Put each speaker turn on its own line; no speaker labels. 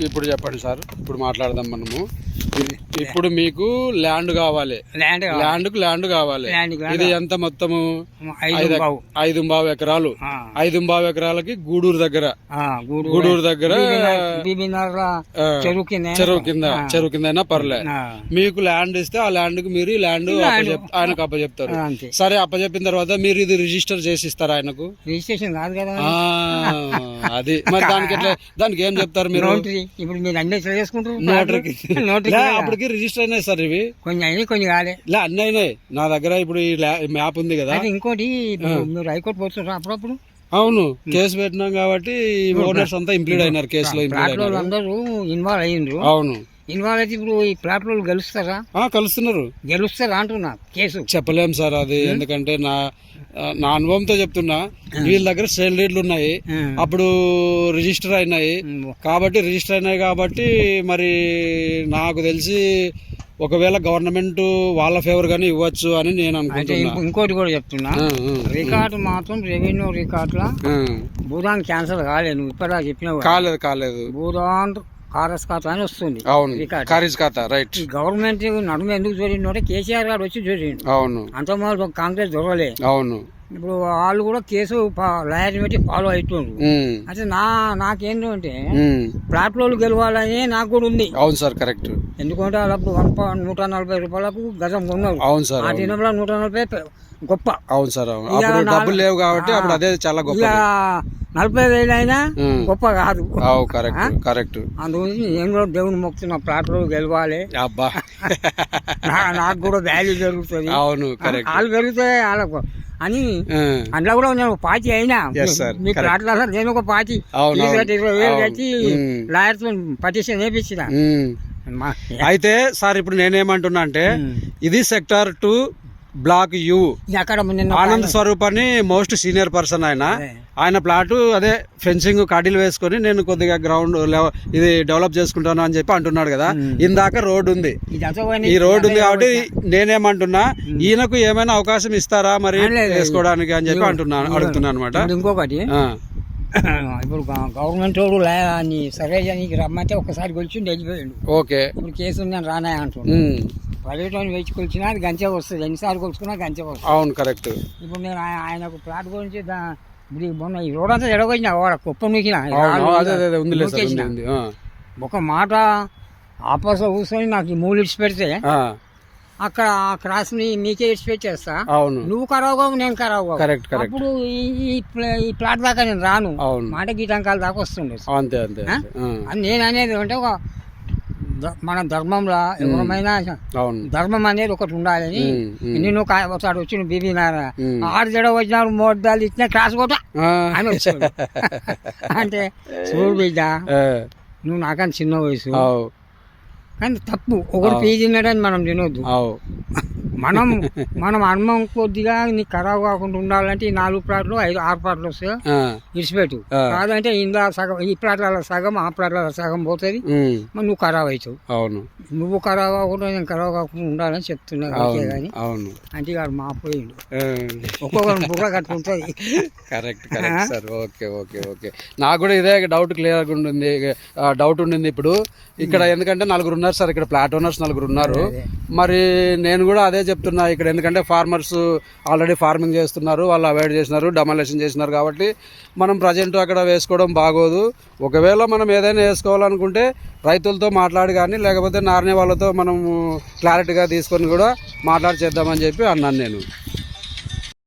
ఇప్పుడు చెప్పండి సార్, ఇప్పుడు మాట్లాడదాం మనము. ఇప్పుడు మీకు ల్యాండ్ కావాలి, ల్యాండ్ కావాలి. ఇది ఎంత మొత్తము? 5.5 ఎకరాలు. 5.5 ఎకరాలకి గూడూరు దగ్గర చెరువు కింద అయినా పర్లే. మీకు ల్యాండ్ ఇస్తే ఆ ల్యాండ్ కి మీరు ల్యాండ్ ఆయనకు అప్పచెప్తారు. సరే, అప్పచెప్పిన తర్వాత మీరు ఇది రిజిస్టర్ చేసి ఇస్తారా ఆయనకు?
రిజిస్ట్రేషన్ కాదు కదా
అది. మరి దానికి ఏం చెప్తారు మీరు?
ఇప్పుడు మీరు అన్ని చేసుకుంటారు,
అప్పటికి రిజిస్టర్ అయినాయి సార్. ఇవి
కొన్ని కాలే,
అన్ని అయినాయి నా దగ్గర. ఇప్పుడు ఈ మ్యాప్ ఉంది కదా.
ఇంకోటి మీరు హైకోర్టు పోతున్నారు అప్పుడప్పుడు.
అవును, కేసు పెట్టినాం కాబట్టి ఓనర్స్ అంతా ఇంప్లీడ్ అయినారు కేసులో.
అందరూ ఇన్వాల్వ్ అయ్యిండ్రు.
అవును,
ఇన్వాల్వ్ అయితే ఇప్పుడు ఈ ప్లాట్ లో గెలుస్తారా? గెలుస్తారా అంటున్నా. కేసు
చెప్పలేం సార్ అది, ఎందుకంటే నా అనుభవంతో చెప్తున్నా. వీళ్ళ దగ్గర సేల్ రేట్లు ఉన్నాయి, అప్పుడు రిజిస్టర్ అయినాయి కాబట్టి మరి నాకు తెలిసి ఒకవేళ గవర్నమెంట్ వాళ్ళ ఫేవర్ గానీ ఇవ్వచ్చు అని నేను అనుకుంటున్నా.
ఇంకోటి కూడా చెప్తున్నా, రికార్డు మాత్రం రెవెన్యూ రికార్డులా భూదాన్ క్యాన్సల్ కాలేదు. నువ్వు ఇప్పటిదా చెప్పినావు.
కాలేదు.
భూదాన్ కారస్ ఖాతా అని వస్తుంది.
రైట్.
గవర్నమెంట్ నడుము ఎందుకు చూరిండు? కేసీఆర్ గారు వచ్చి చూరిండు.
అవును,
అంత మొదలు కాంగ్రెస్ దొరకలే.
అవును.
ఇప్పుడు వాళ్ళు కూడా కేసు లాయర్ పెట్టి ఫాలో అవుతుండ్రు. అయితే నాకేంటి అంటే ప్లాట్ లో గెలవాలని నాకు కూడా ఉంది.
అవును సార్, కరెక్ట్.
ఎందుకంటే వాళ్ళప్పుడు 140 రూపాయలకు గజం కొన్నారు.
అవును సార్.
ఆ దినంలో 140 గొప్ప.
అవును సార్. డబ్బులు లేవు కాబట్టి అప్పుడు అదే చాలా గొప్ప.
40,000 అయినా గొప్ప కాదు.
కరెక్ట్.
అందుగురించి నేను కూడా దేవుని మొక్కుతున్నా, ప్లాట్ లో గెలవాలి.
అబ్బా,
నాకు కూడా వాల్యూ పెరుగుతుంది.
అవును,
వాళ్ళు పెరుగుతాయి వాళ్ళకు అని. అందులో కూడా నేను పార్టీ అయినా మీ ప్లాట్లలో నేను ఒక పార్టీ 20,000 కట్టి లాయర్తో పటిషన్ వేయించిన.
అయితే సార్, ఇప్పుడు నేనేమంటున్నా అంటే ఇది sector 2 block U. Anand Swaroop అని మోస్ట్ సీనియర్ పర్సన్ ఆయన ప్లాట్ అదే ఫెన్సింగ్ కడ్డీలు వేసుకొని నేను కొద్దిగా గ్రౌండ్ ఇది డెవలప్ చేసుకుంటాను అని చెప్పి అంటున్నాడు కదా. ఇందాక రోడ్ ఉంది, ఈ రోడ్ ఉంది కాబట్టి నేనేమంటున్నా, ఈయనకు ఏమైనా అవకాశం ఇస్తారా మరి వేసుకోవడానికి అని చెప్పి అడుగుతున్నా అనమాట.
ఇంకొకటి, ఇప్పుడు గవర్నమెంట్ సర్వే చేయడానికి రమ్మంటే ఒకసారి గెలిచి వెళ్ళిపోయాడు.
ఓకే,
ఇప్పుడు కేసు ఉందని రానా అంటున్నాడు. ప్రైవేట్ వాడిని వేచి కొలిచినా అది గంచే వస్తుంది, ఎన్నిసార్లు కొలుచుకున్నా గంచే వస్తుంది.
అవును, కరెక్ట్.
ఇప్పుడు నేను ఆయనకు ప్లాట్ గురించి మొన్న ఈ రోడ్ అంతా ఎడగొచ్చిన కుప్ప నూకిన ఒక మాట ఆపస్ కూర్చొని నాకు ఈ 3 ఇడ్చి పెడితే అక్కడ ఆ క్రాస్ ని మీకే ఇడ్చి పెట్టేస్తా. నువ్వు ఖరాబ్ కావు, నేను ఖరాబ్ కావు. అప్పుడు ఈ ప్లాట్ దాకా నేను రాను. మాట గీటంకాల దాకా వస్తుండే. అని నేను అనేది అంటే ఒక మన ధర్మంలో ఎవరమైనా ధర్మం అనేది ఒకటి ఉండాలని. నేను ఒకసారి వచ్చి బీబీ నారాయణ 6 జడ వచ్చినాడు, 3 దాలు ఇచ్చిన క్లాస్ కొట్ట అని వచ్చాడు. అంటే చూడు బిడ్డ, నువ్వు నాకని చిన్న వయసు, కానీ తప్పు. ఒకటి పీజీ తిన్నాడని మనం తినొద్దు. మనం అన్నం కొద్దిగా నీకు ఖరాబ్ కాకుండా ఉండాలంటే ఈ 4 ప్లాట్లు 5-6 ప్లాట్లు వస్తాయి, ఇడిచిపెట్టు. కాదంటే ఇందా సగం, ఈ ప్లాట్ల సగం ఆ ప్లాట్ల సగం పోతుంది, నువ్వు ఖరాబ్ అవుతావు.
అవును, నువ్వు
ఖరాబ్ కాకుండా నేను ఖరాబ్ కాకుండా ఉండాలని చెప్తున్నా. కానీ అంటే వాడు మాపోయిండు, ఒక్కొక్కరు బుక్క కట్టుకుంటుంది.
Correct sir. ఓకే. నాకు కూడా ఇదే డౌట్ క్లియర్ డౌట్ ఉండింది. ఇప్పుడు ఇక్కడ ఎందుకంటే 4 ఉన్నారు సార్, ఇక్కడ ప్లాట్ ఓనర్స్ 4 ఉన్నారు. మరి నేను కూడా అదే చెప్తున్నా ఇక్కడ, ఎందుకంటే ఫార్మర్స్ ఆల్రెడీ ఫార్మింగ్ చేస్తున్నారు, వాళ్ళు అవాయిడ్ చేసినారు, డెమాలిషన్ చేసినారు కాబట్టి మనం ప్రజెంట్ అక్కడ వేసుకోవడం బాగోదు. ఒకవేళ మనం ఏదైనా వేసుకోవాలనుకుంటే రైతులతో మాట్లాడి కానీ లేకపోతే నార్నే వాళ్ళతో మనం క్లారిటీగా తీసుకొని కూడా మాట్లాడి చేద్దామని చెప్పి అన్నాను నేను.